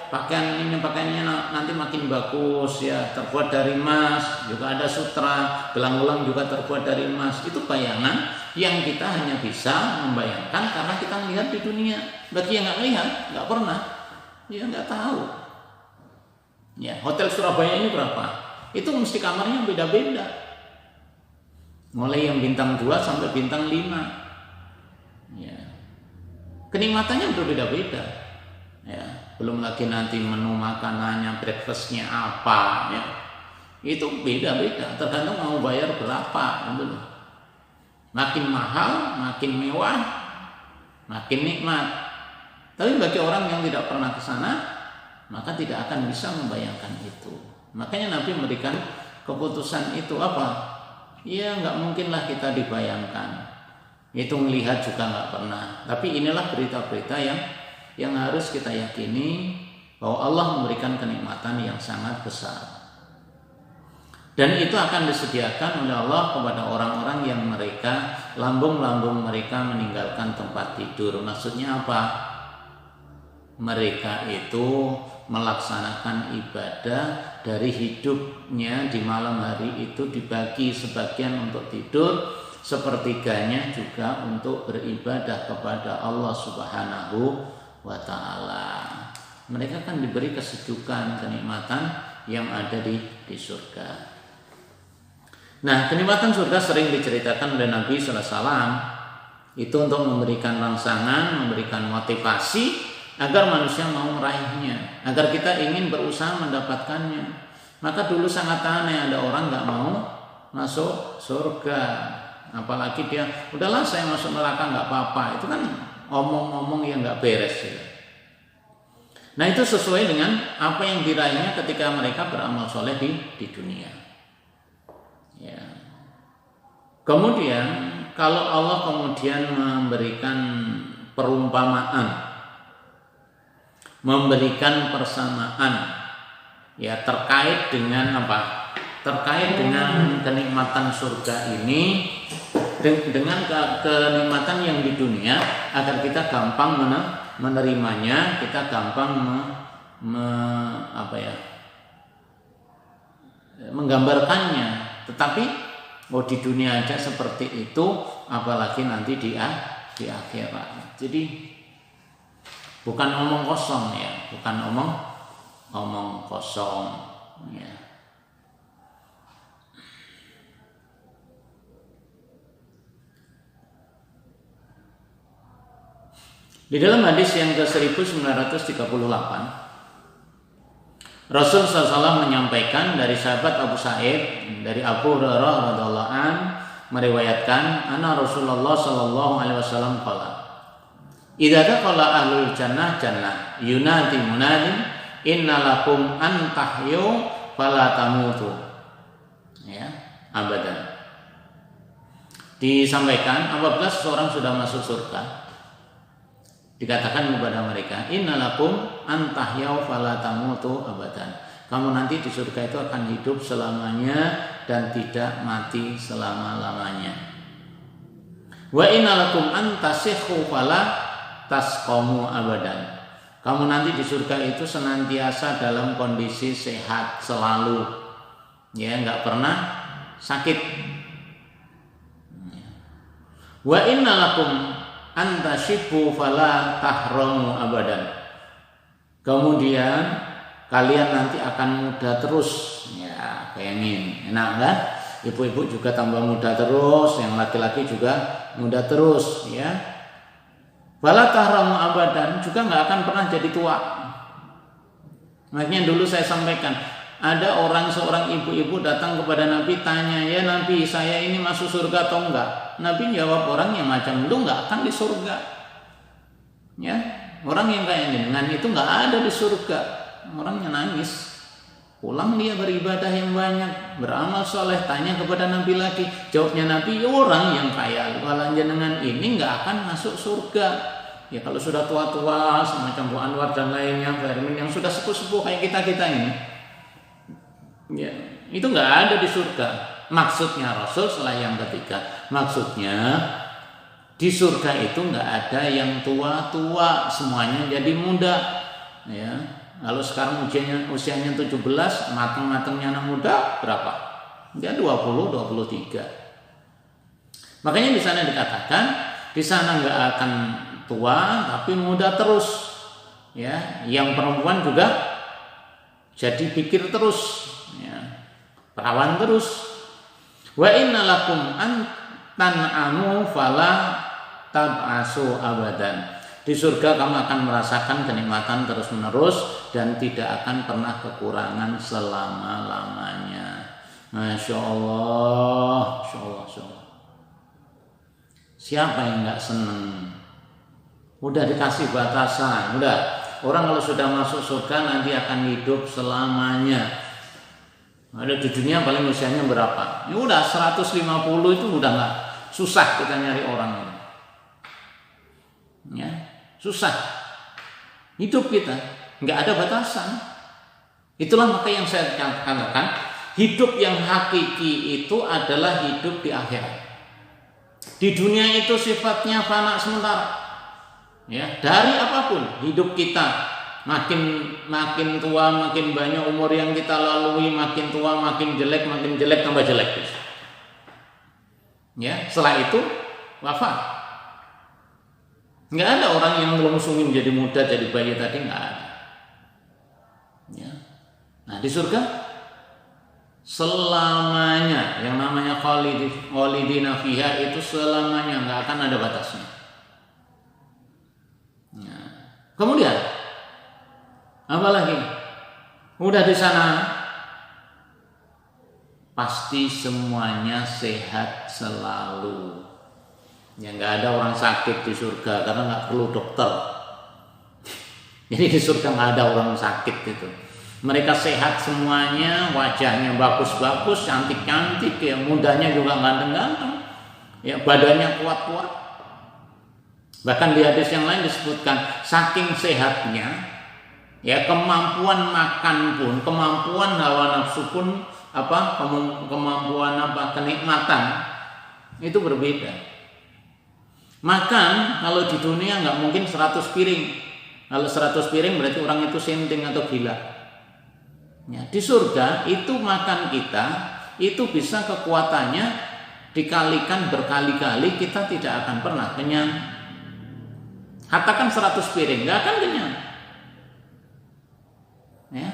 pakaiannya nanti makin bagus ya, terbuat dari emas, juga ada sutra, gelang-gelang juga terbuat dari emas. Itu bayangan yang kita hanya bisa membayangkan karena kita melihat di dunia. Bagi yang nggak lihat, nggak pernah, ya nggak tahu. Ya, hotel Surabaya ini berapa? Itu mesti kamarnya beda-beda. Mulai yang bintang 2 sampai bintang 5. Ya. Kenikmatannya berbeda-beda. Ya, belum lagi nanti menu makanannya, breakfastnya apa, ya. Itu beda-beda, tergantung mau bayar berapa, gitu loh. Makin mahal, makin mewah, makin nikmat. Tapi bagi orang yang tidak pernah ke sana, maka tidak akan bisa membayangkan itu. Makanya Nabi memberikan keputusan itu apa? Ya nggak mungkinlah kita dibayangkan. Itu melihat juga nggak pernah. Tapi inilah berita-berita yang harus kita yakini bahwa Allah memberikan kenikmatan yang sangat besar. Dan itu akan disediakan oleh Allah kepada orang-orang yang mereka lambung-lambung mereka meninggalkan tempat tidur. Maksudnya apa? Mereka itu melaksanakan ibadah dari hidupnya di malam hari itu dibagi sebagian untuk tidur, sepertiganya juga untuk beribadah kepada Allah Subhanahu wa ta'ala. Mereka kan diberi kesejukan, kenikmatan yang ada di surga. Nah, kenikmatan surga sering diceritakan oleh Nabi sallallahu alaihi wasallam itu untuk memberikan rangsangan, memberikan motivasi agar manusia mau meraihnya, agar kita ingin berusaha mendapatkannya. Maka dulu sangat aneh ada orang nggak mau masuk surga, apalagi dia udahlah saya masuk neraka nggak apa-apa. Itu kan omong-omong yang nggak beres ya. Nah, itu sesuai dengan apa yang diraihnya ketika mereka beramal soleh di dunia. Ya. Kemudian kalau Allah kemudian memberikan perumpamaan, memberikan persamaan ya terkait dengan apa? Terkait dengan kenikmatan surga ini dengan kenikmatan yang di dunia, agar kita gampang menerimanya, kita gampang menggambarkannya. Tetapi di dunia aja seperti itu, apalagi nanti di akhirat. Jadi bukan omong kosong ya, bukan omong kosong ya. Di dalam hadis yang ke-1938, Rasul SAW menyampaikan dari sahabat Abu Sa'id, dari Abu Hurairah radhiyallahu an meriwayatkan, anna Rasulullah sallallahu alaihi wasallam qala, idza dakhala ahlul jannah jannah yunadi munadin innalakum an tahyu fala tamutu. Ya, abadan. Disampaikan apabila seseorang sudah masuk surga, dikatakan kepada mereka, innalakum an tahyu fala tamutu abadan. Kamu nanti di surga itu akan hidup selamanya dan tidak mati selama-lamanya. Wa innalakum an tasihhu fala tasqamu abadan. Kamu nanti di surga itu senantiasa dalam kondisi sehat selalu, ya, nggak pernah sakit. Wa innalakum antashibu fala tahramu abadan. Kemudian kalian nanti akan muda terus, ya, bayangin, enak kan? Ibu-ibu juga tambah muda terus, yang laki-laki juga muda terus, ya. Fala tahramu abadan, juga nggak akan pernah jadi tua. Makanya dulu saya sampaikan, ada seorang ibu-ibu datang kepada Nabi, tanya, ya Nabi, saya ini masuk surga atau enggak? Nabi jawab, orang yang macam lu nggak akan di surga. Ya, orang yang kayak dengan itu nggak ada di surga. Orangnya nangis. Pulang dia beribadah yang banyak, beramal soleh, tanya kepada Nabi lagi. Jawabnya Nabi, orang yang kaya kalau jenengan ini nggak akan masuk surga. Ya kalau sudah tua-tua semacam Bu Anwar dan lainnya, Bu Hermin yang sudah sepuh-sepuh kayak kita ini, ya itu nggak ada di surga. Maksudnya Rasul setelah yang ketiga, maksudnya Di surga itu nggak ada yang tua-tua, semuanya jadi muda. Ya, kalau sekarang usianya 17, matang-matangnya anak muda berapa? Dia 20, 23. Makanya di sana dikatakan, di sana nggak akan tua, tapi muda terus. Ya, yang perempuan juga jadi pikir terus, ya, perawan terus. Wa inna lakum an tan'amu fala tab'asu abadan. Di surga kamu akan merasakan kenikmatan terus menerus dan tidak akan pernah kekurangan selama-lamanya. Masya Allah, Masya Allah, Masya Allah. Siapa yang nggak seneng? Udah dikasih batasan, udah. Orang kalau sudah masuk surga nanti akan hidup selamanya. Ada di dunia paling usianya berapa? Ya udah 150 itu udah nggak susah kita nyari orang ini. Ya, susah. Hidup kita nggak ada batasan. Itulah maka yang saya katakan, hidup yang hakiki itu adalah hidup di akhirat. Di dunia itu sifatnya fana sementara. Ya, dari apapun hidup kita makin tua, makin banyak umur yang kita lalui, makin tua, makin jelek, tambah jelek. Ya, setelah itu wafat. Nggak ada orang yang langsung menjadi muda, jadi bayi tadi, nggak ada. Ya. Nah, di surga selamanya, yang namanya khalidina fiha itu selamanya, nggak akan ada batasnya. Nah, kemudian apa lagi? Udah di sana pasti semuanya sehat selalu. Ya, nggak ada orang sakit di surga karena nggak perlu dokter. Jadi di surga nggak ada orang sakit itu. Mereka sehat semuanya, wajahnya bagus-bagus, cantik-cantik, ya, mudanya juga ganteng-ganteng, ya, badannya kuat-kuat. Bahkan di hadis yang lain disebutkan saking sehatnya, ya, kemampuan makan pun, kemampuan hawa nafsu pun, kemampuan kenikmatan itu berbeda. Makan kalau di dunia nggak mungkin 100 piring. Kalau 100 piring berarti orang itu sinting atau gila. Ya, di surga itu makan kita itu bisa kekuatannya dikalikan berkali-kali, kita tidak akan pernah kenyang. Katakan 100 piring, nggak akan kenyang. Ya.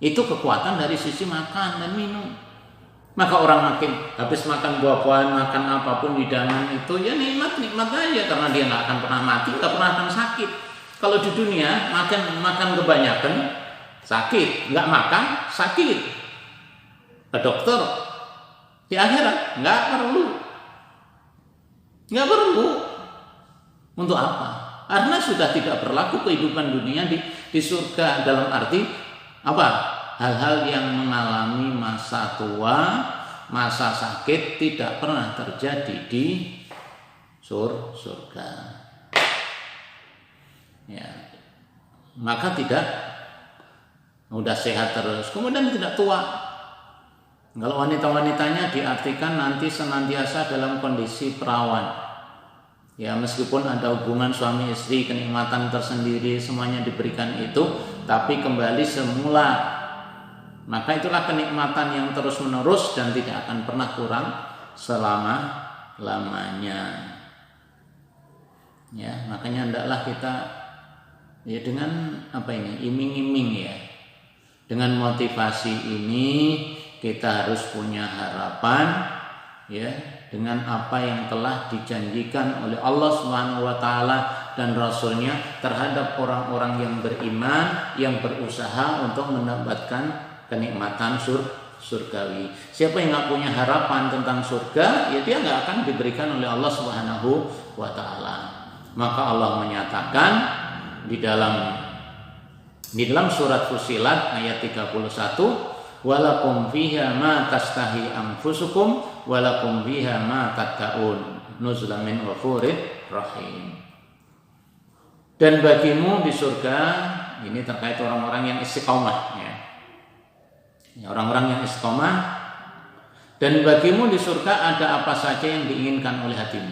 Itu kekuatan dari sisi makan dan minum. Maka orang makin habis makan buah-buahan, makan apapun hidangan itu, ya nikmat aja, karena dia nggak akan pernah mati, nggak pernah akan sakit. Kalau di dunia makan kebanyakan sakit, nggak makan sakit. Ke dokter. Di akhirat nggak perlu. Untuk apa? Karena sudah tidak berlaku kehidupan dunia di surga, dalam arti apa? Hal-hal yang mengalami masa tua, masa sakit tidak pernah terjadi di surga. Ya. Maka tidak udah sehat terus, kemudian tidak tua. Kalau wanita-wanitanya diartikan nanti senantiasa dalam kondisi perawan. Ya, meskipun ada hubungan suami istri, kenikmatan tersendiri semuanya diberikan itu, tapi kembali semula. Maka itulah kenikmatan yang terus menerus dan tidak akan pernah kurang selama-lamanya. Ya, makanya hendaklah kita ya dengan iming-iming ya. Dengan motivasi ini kita harus punya harapan ya, dengan apa yang telah dijanjikan oleh Allah Subhanahu wa taala dan Rasulnya terhadap orang-orang yang beriman, yang berusaha untuk mendapatkan kenikmatan surgawi. Siapa yang nggak punya harapan tentang surga, ya dia nggak akan diberikan oleh Allah Subhanahu wa taala. Maka Allah menyatakan di dalam surat Fussilat ayat 31, walakum fiha ma tastahi anfusukum walakum fiha ma tad'un nuzulan min ghafurir rahim. Dan bagimu di surga, ini terkait orang-orang yang istiqomah ya. Orang-orang yang istiqomah, Dan bagimu di surga ada apa saja yang diinginkan oleh hatimu.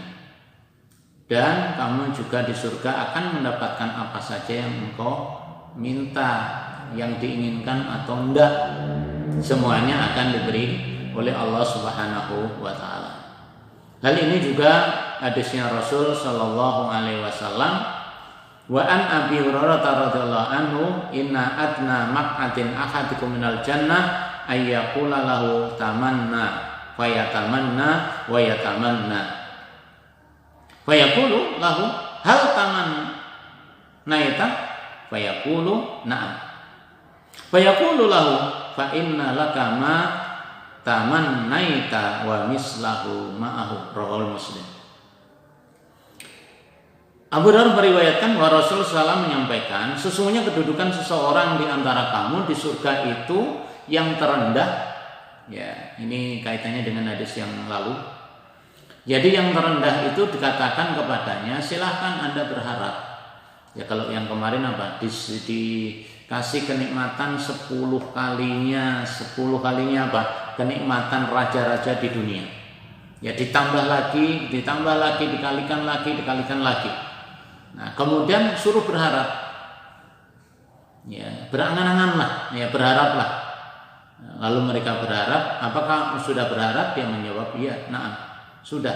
Dan kamu juga di surga akan mendapatkan apa saja yang engkau minta, yang diinginkan atau enggak. Semuanya akan diberi oleh Allah Subhanahu wa taala. Hal ini juga hadisnya Rasul sallallahu alaihi wasallam. Wa an Abi Hurairah radhiyallahu anhu, inna adna maq'atin ahadikum minal jannah ayyaqula lahu tamanna fayatamanna wa yatamanna fayaqulu lahu hal tamannaita fayaqulu na'am fayaqulu lahu fa inna laka ma tamannaita wa mislahu ma'ahu, rawahul Muslim. Abu Hurairah meriwayatkan bahwa Rasul SAW menyampaikan, sesungguhnya kedudukan seseorang di antara kamu di surga itu yang terendah. Ya, ini kaitannya dengan hadis yang lalu. Jadi yang terendah itu dikatakan kepadanya, silahkan Anda berharap. Ya, kalau yang kemarin apa? Dikasih kenikmatan 10 kalinya apa? Kenikmatan raja-raja di dunia. Ya, ditambah lagi, dikalikan lagi. Nah, kemudian suruh berharap. Ya, berangan-anganlah, ya berharaplah. Lalu mereka berharap, apakah sudah berharap? Dia menjawab, iya, na'am, sudah.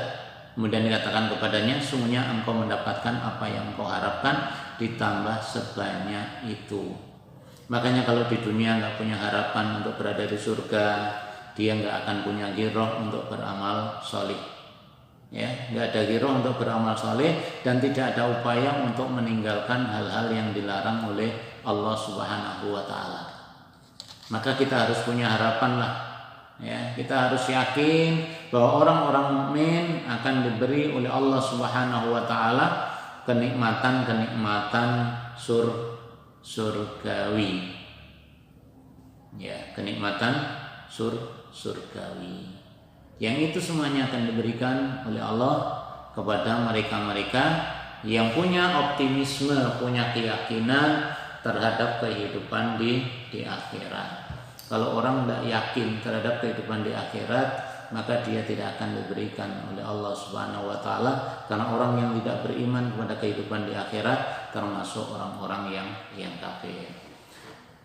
Kemudian dikatakan kepadanya, sungguhnya engkau mendapatkan apa yang engkau harapkan ditambah sebanyak itu. Makanya kalau di dunia nggak punya harapan untuk berada di surga, dia nggak akan punya giroh untuk beramal solih. Ya, nggak ada giroh untuk beramal soleh dan tidak ada upaya untuk meninggalkan hal-hal yang dilarang oleh Allah Subhanahu wa taala. Maka kita harus punya harapan lah. Ya, kita harus yakin bahwa orang-orang mukmin akan diberi oleh Allah Subhanahu wa taala kenikmatan surgawi. Ya, kenikmatan surgawi. Yang itu semuanya akan diberikan oleh Allah kepada mereka-mereka yang punya optimisme, punya keyakinan terhadap kehidupan di akhirat. Kalau orang tidak yakin terhadap kehidupan di akhirat, maka dia tidak akan diberikan oleh Allah Subhanahu wa taala, karena orang yang tidak beriman kepada kehidupan di akhirat termasuk orang-orang yang kafir.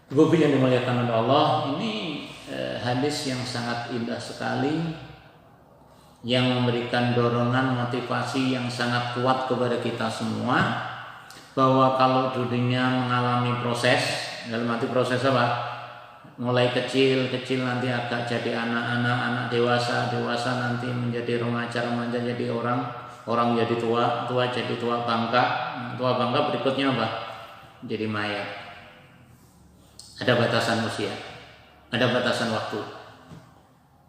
Ibu yang dimuliakan oleh Allah, ini hadis yang sangat indah sekali, yang memberikan dorongan motivasi yang sangat kuat kepada kita semua, bahwa kalau dunia mengalami proses, dalam arti proses apa? Mulai kecil nanti agak jadi anak dewasa nanti menjadi remaja jadi orang jadi tua jadi tua bangka berikutnya apa? Jadi mayat. Ada batasan usia, ada batasan waktu.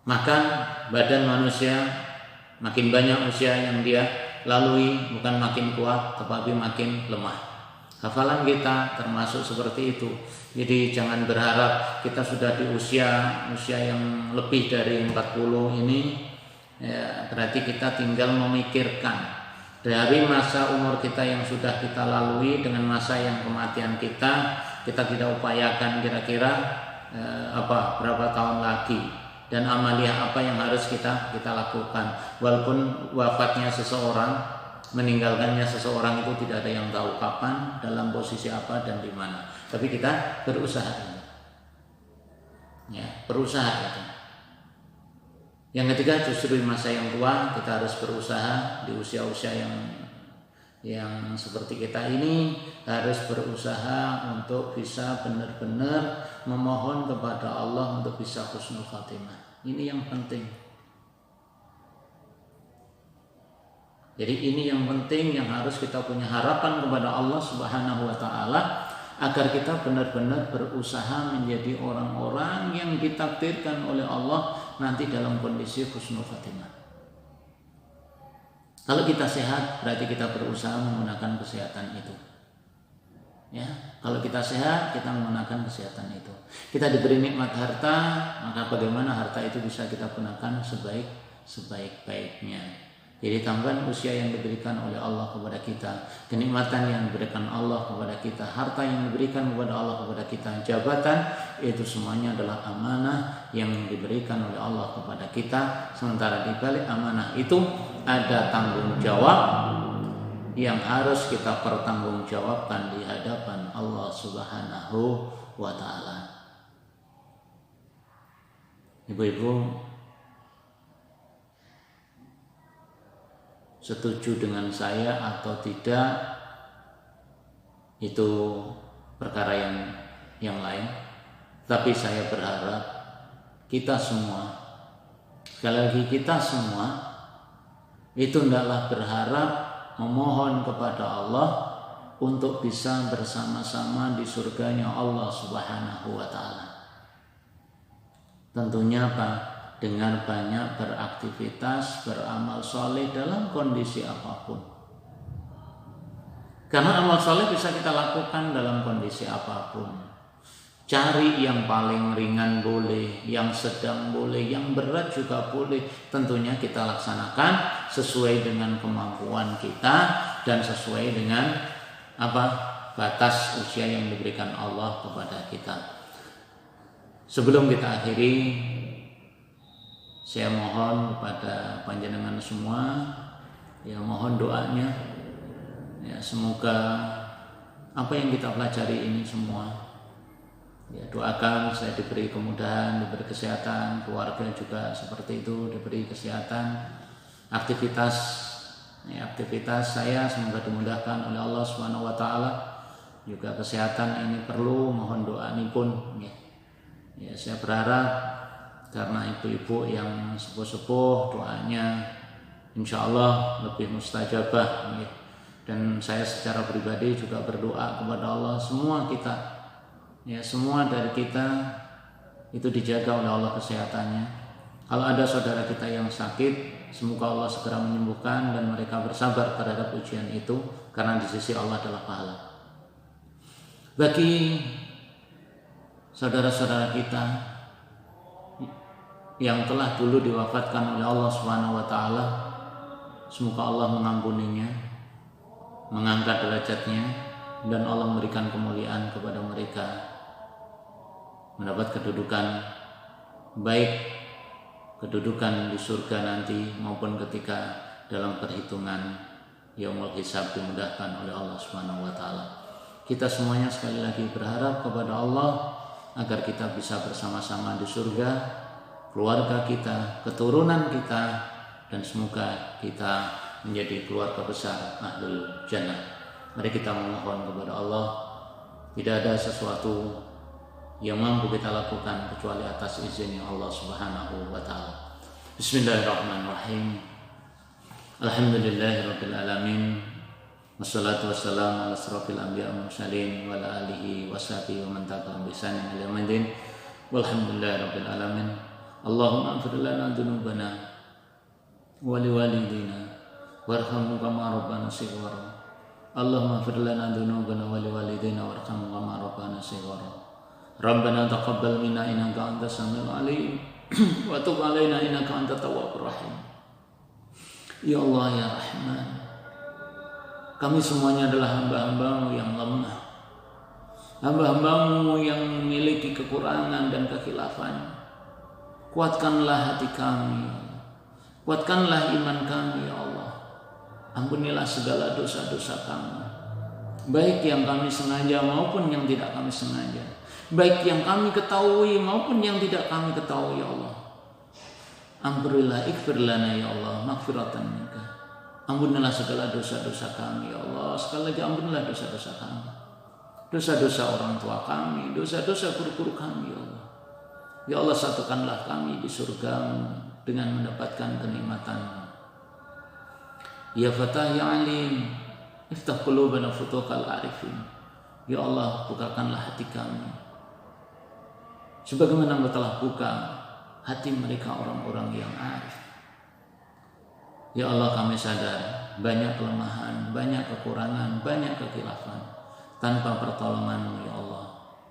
Maka badan manusia makin banyak usia yang dia lalui, bukan makin kuat tetapi makin lemah. Hafalan kita termasuk seperti itu. Jadi jangan berharap kita sudah di usia yang lebih dari 40 ini, ya, berarti kita tinggal memikirkan dari masa umur kita yang sudah kita lalui dengan masa yang kematian kita tidak upayakan kira-kira berapa tahun lagi dan amalia apa yang harus kita lakukan. Walaupun wafatnya seseorang, meninggalkannya seseorang itu tidak ada yang tahu kapan, dalam posisi apa dan di mana. Tapi kita berusaha. Ya, berusaha itu. Yang ketiga, justru di masa yang tua kita harus berusaha. Di usia-usia yang seperti kita ini harus berusaha untuk bisa benar-benar memohon kepada Allah untuk bisa husnul khatimah. Ini yang penting. Jadi ini yang penting, yang harus kita punya harapan kepada Allah Subhanahu wa taala, agar kita benar-benar berusaha menjadi orang-orang yang ditakdirkan oleh Allah nanti dalam kondisi husnul khatimah. Kalau kita sehat, berarti kita berusaha menggunakan kesehatan itu. Ya, kalau kita sehat, kita menggunakan kesehatan itu. Kita diberi nikmat harta, maka bagaimana harta itu bisa kita gunakan sebaik-baiknya. Jadi tambahan usia yang diberikan oleh Allah kepada kita, kenikmatan yang diberikan Allah kepada kita, harta yang diberikan kepada Allah kepada kita, jabatan, itu semuanya adalah amanah yang diberikan oleh Allah kepada kita. Sementara di balik amanah itu ada tanggung jawab yang harus kita pertanggungjawabkan di hadapan Allah Subhanahu wa ta'ala. Ibu-ibu setuju dengan saya atau tidak itu perkara yang lain, tapi saya berharap kita semua, sekali lagi kita semua itu hendaklah berharap memohon kepada Allah untuk bisa bersama-sama di surganya Allah Subhanahu wa ta'ala. Tentunya apa? Dengan banyak beraktivitas, beramal soleh dalam kondisi apapun. Karena amal soleh bisa kita lakukan dalam kondisi apapun. Cari yang paling ringan boleh, yang sedang boleh, yang berat juga boleh. Tentunya kita laksanakan sesuai dengan kemampuan kita dan sesuai dengan batas usia yang diberikan Allah kepada kita. Sebelum kita akhiri, saya mohon kepada panjenengan semua, ya mohon doanya, ya semoga apa yang kita pelajari ini semua, ya doakan saya diberi kemudahan, diberi kesehatan, keluarga juga seperti itu diberi kesehatan, aktivitas saya semoga dimudahkan oleh Allah Subhanahu wa ta'ala. Juga kesehatan ini perlu mohon doa ini pun, ya saya berharap karena ibu-ibu yang sepuh-sepuh doanya insya Allah lebih mustajabah, dan saya secara pribadi juga berdoa kepada Allah semua kita, ya semua dari kita itu dijaga oleh Allah kesehatannya. Kalau ada saudara kita yang sakit, semoga Allah segera menyembuhkan dan mereka bersabar terhadap ujian itu, karena di sisi Allah adalah pahala. Bagi saudara-saudara kita yang telah dulu diwafatkan oleh Allah Subhanahu wa ta'ala, semoga Allah mengampuninya, mengangkat derajatnya, dan Allah memberikan kemuliaan kepada mereka, mendapat kedudukan baik, kedudukan di surga nanti maupun ketika dalam perhitungan yaumul hisab dimudahkan oleh Allah Subhanahu wa ta'ala. Kita semuanya sekali lagi berharap kepada Allah agar kita bisa bersama-sama di surga, keluarga kita, keturunan kita, dan semoga kita menjadi keluarga besar ahlul jannah. Mari kita memohon kepada Allah. Tidak ada sesuatu yang mampu kita lakukan kecuali atas izinnya Allah Subhanahu wa ta'ala. Bismillahirrahmanirrahim. Alhamdulillahirabbil alamin. Wassalatu wassalamu ala asrofil anbiya wal mursalin wa ala alihi washabihi wa man tabi'ahum bi ihsanin ila yaumil walhamdulillahirabbil alamin. Allahumma ighfir lana dzunubana wa liwalidina warhamhum kama rabbana shighara. Allahumma ighfir lana dzunubana wa liwalidina warhamhum kama rabbana shighara. Rabbana taqabbal minna innaka antas samiul alim wa tub alaina innaka antat tawwabur rahim. Ya Allah ya Rahman, kami semuanya adalah hamba-hamba-Mu yang lemah, hamba-hamba-Mu yang memiliki kekurangan dan kekhilafan. Kuatkanlah hati kami, kuatkanlah iman kami ya Allah. Ampunilah segala dosa-dosa kami, baik yang kami sengaja maupun yang tidak kami sengaja, baik yang kami ketahui maupun yang tidak kami ketahui ya Allah. Ampunilah, ighfir lana ya Allah, maghfiratan minka. Ampunilah segala dosa-dosa kami ya Allah. Sekali lagi ampunilah dosa-dosa kami, dosa-dosa orang tua kami, dosa-dosa guru-guru kami ya Allah. Ya Allah, satukanlah kami di surga-Mu dengan mendapatkan kenikmatan-Mu. Ya Fatah ya Alim, iftah qulubana futuhal arifin. Ya Allah, bukakanlah hati kami sebagaimana Engkau telah buka hati mereka orang-orang yang arif. Ya Allah, kami sadar banyak kelemahan, banyak kekurangan, banyak kekhilafan. Tanpa pertolongan-Mu ya Allah,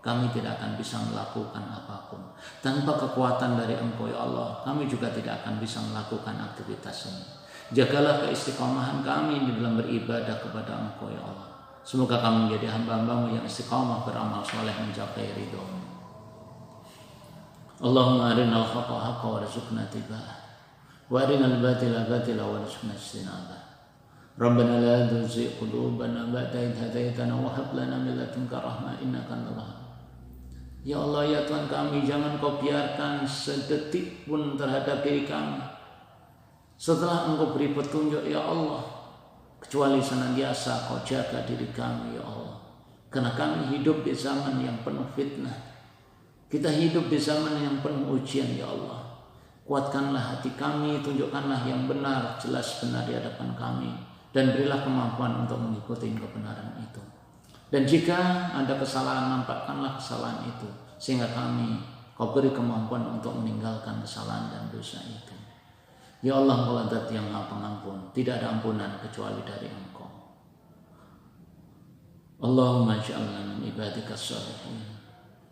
kami tidak akan bisa melakukan apapun. Tanpa kekuatan dari Engkau ya Allah, kami juga tidak akan bisa melakukan aktivitas ini. Jagalah keistiqomahan kami di dalam beribadah kepada Engkau ya Allah. Semoga kami menjadi hamba-Hambamu yang istiqamah beramal soleh mencapai ridho-Mu. Allahumma arinal haqqa haqqa warzuqna tiba'ah wa arinal batila batila warzuqna ijtinabah. Rabbana la tuzigh qulubana ba'da idh hadaitana wa hab lana min ladunka rahmah innaka antal wahhab. Ya Allah ya Tuhan kami, jangan Kau biarkan sedetik pun terhadap diri kami setelah Engkau beri petunjuk ya Allah, kecuali senantiasa Kau jaga diri kami ya Allah. Karena kami hidup di zaman yang penuh fitnah. Kita hidup di zaman yang penuh ujian ya Allah. Kuatkanlah hati kami, tunjukkanlah yang benar, jelas benar di hadapan kami, dan berilah kemampuan untuk mengikuti kebenaran itu. Dan jika ada kesalahan, nampakkanlah kesalahan itu, sehingga kami Kau beri kemampuan untuk meninggalkan kesalahan dan dosa itu. Ya Allah, Engkau Zat yang Maha Pengampun, tidak ada ampunan kecuali dari Engkau. Allahumma ij'alna min ibadikas shalihin.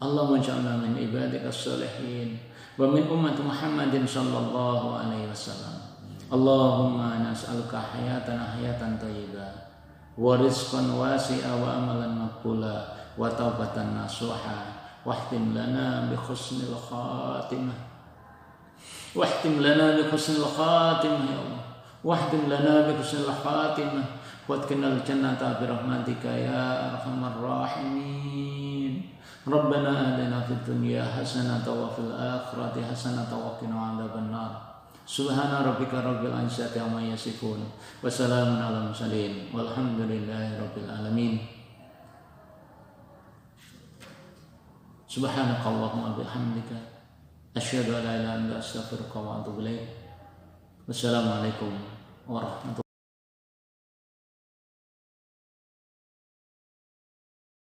Allahumma ij'alna min ibadikas shalihin wa min ummati Muhammadin sallallahu alaihi wasallam. Allahumma nas'aluka hayatan thayyibah wa rizqan wasi'a wa amalan maqbula wa taubatan nasuha wahtim lana bi husnil khatimah. Wahtim lana bi husnil khatimah ya Allah. Wahtim lana bi husnil khatimah wa jannata bi rahmatika ya arhamar rahimin. Rabbana atina fid dunya hasanatan wa fil akhirati hasanatan wa qina adzabannar. Subhana rabbika rabbil izzati amma yasifun wa salamun alal mursalin walhamdulillahi rabbil alamin. Subhanakallahumma bihamdika asyhadu an la ilaha illa anta astaghfiruka wa atubu ilaik. Wassalamualaikum warahmatullahi wabarakatuh.